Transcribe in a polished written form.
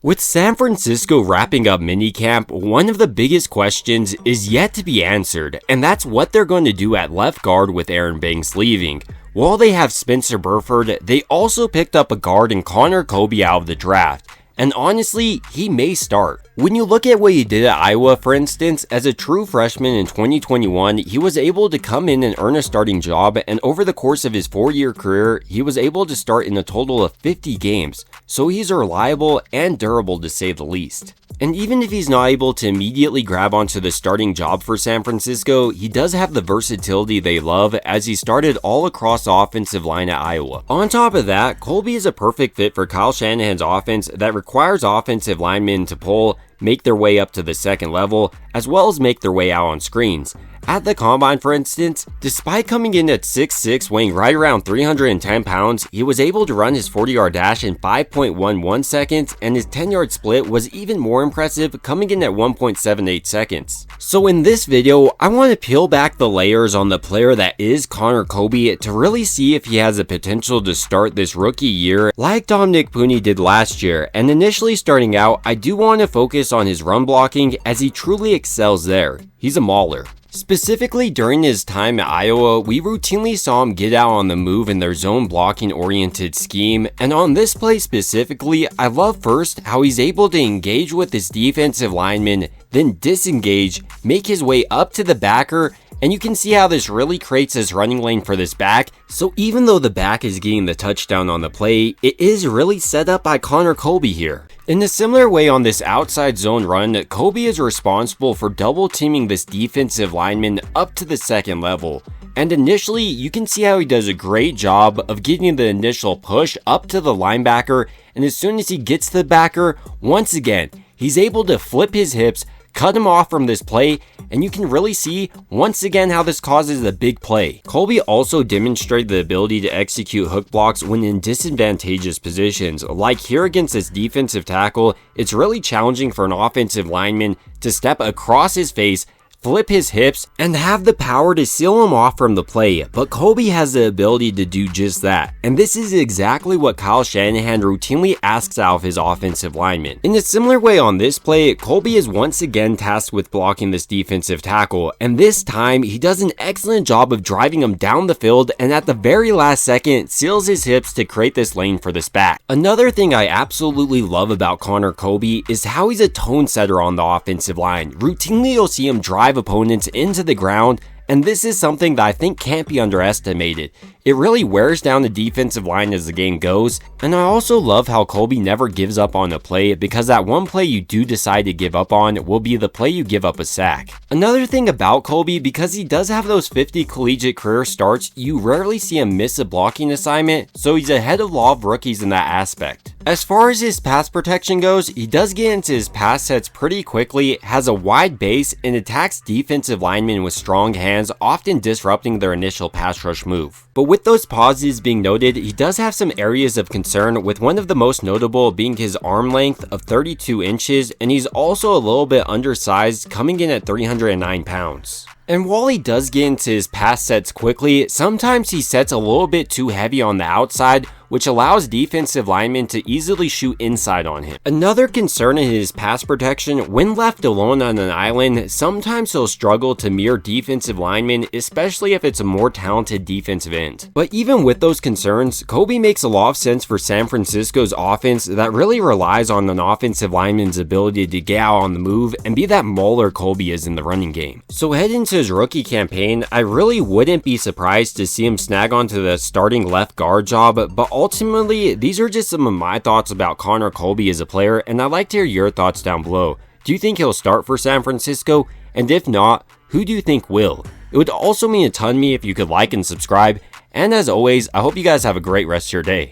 With San Francisco wrapping up minicamp, one of the biggest questions is yet to be answered, and that's what they're going to do at left guard with Aaron Banks leaving. While they have Spencer Burford, they also picked up a guard in Connor Colby out of the draft. And honestly, he may start. When you look at what he did at Iowa, for instance, as a true freshman in 2021, he was able to come in and earn a starting job, and over the course of his 4-year career, he was able to start in a total of 50 games. So he's reliable and durable to say the least. And even if he's not able to immediately grab onto the starting job for San Francisco, he does have the versatility they love, as he started all across the offensive line at Iowa. On top of that, Colby is a perfect fit for Kyle Shanahan's offense that requires offensive linemen to pull, make their way up to the second level, as well as make their way out on screens. At the combine, for instance, despite coming in at 6'6", weighing right around 310 pounds, he was able to run his 40-yard dash in 5.11 seconds, and his 10-yard split was even more impressive, coming in at 1.78 seconds. So in this video, I want to peel back the layers on the player that is Connor Colby to really see if he has the potential to start this rookie year like Dominic Pooney did last year. And initially starting out, I do want to focus on his run blocking, as he truly excels there. He's a mauler. Specifically during his time at Iowa, we routinely saw him get out on the move in their zone blocking oriented scheme, and on this play specifically, I love first how he's able to engage with his defensive lineman, then disengage, make his way up to the backer, and you can see how this really creates his running lane for this back. So even though the back is getting the touchdown on the play, it is really set up by Connor Colby here. In a similar way on this outside zone run, Colby is responsible for double teaming this defensive lineman up to the second level. And initially, you can see how he does a great job of getting the initial push up to the linebacker, and as soon as he gets to the backer, once again, he's able to flip his hips, cut him off from this play, and you can really see once again how this causes a big play. Colby also demonstrated the ability to execute hook blocks when in disadvantageous positions. Like here against this defensive tackle, it's really challenging for an offensive lineman to step across his face, flip his hips, and have the power to seal him off from the play, but Colby has the ability to do just that, and this is exactly what Kyle Shanahan routinely asks out of his offensive linemen. In a similar way on this play, Colby is once again tasked with blocking this defensive tackle, and this time he does an excellent job of driving him down the field, and at the very last second seals his hips to create this lane for this back. Another thing I absolutely love about Connor Colby is how he's a tone setter on the offensive line. Routinely you'll see him drive opponents into the ground, and this is something that I think can't be underestimated. It really wears down the defensive line as the game goes, and I also love how Colby never gives up on a play, because that one play you do decide to give up on will be the play you give up a sack. Another thing about Colby, because he does have those 50 collegiate career starts, you rarely see him miss a blocking assignment, so he's ahead of a lot of rookies in that aspect. As far as his pass protection goes, he does get into his pass sets pretty quickly, has a wide base, and attacks defensive linemen with strong hands, often disrupting their initial pass rush move. But with those pauses being noted, he does have some areas of concern, with one of the most notable being his arm length of 32 inches, and he's also a little bit undersized, coming in at 309 pounds. And while he does get into his pass sets quickly, sometimes he sets a little bit too heavy on the outside, which allows defensive linemen to easily shoot inside on him. Another concern in his pass protection, when left alone on an island, sometimes he'll struggle to mirror defensive linemen, especially if it's a more talented defensive end. But even with those concerns, Colby makes a lot of sense for San Francisco's offense that really relies on an offensive lineman's ability to get out on the move and be that mauler Colby is in the running game. So heading into his rookie campaign, I really wouldn't be surprised to see him snag onto the starting left guard job, but ultimately, these are just some of my thoughts about Connor Colby as a player, and I'd like to hear your thoughts down below. Do you think he'll start for San Francisco? And if not, who do you think will? It would also mean a ton to me if you could like and subscribe, and as always, I hope you guys have a great rest of your day.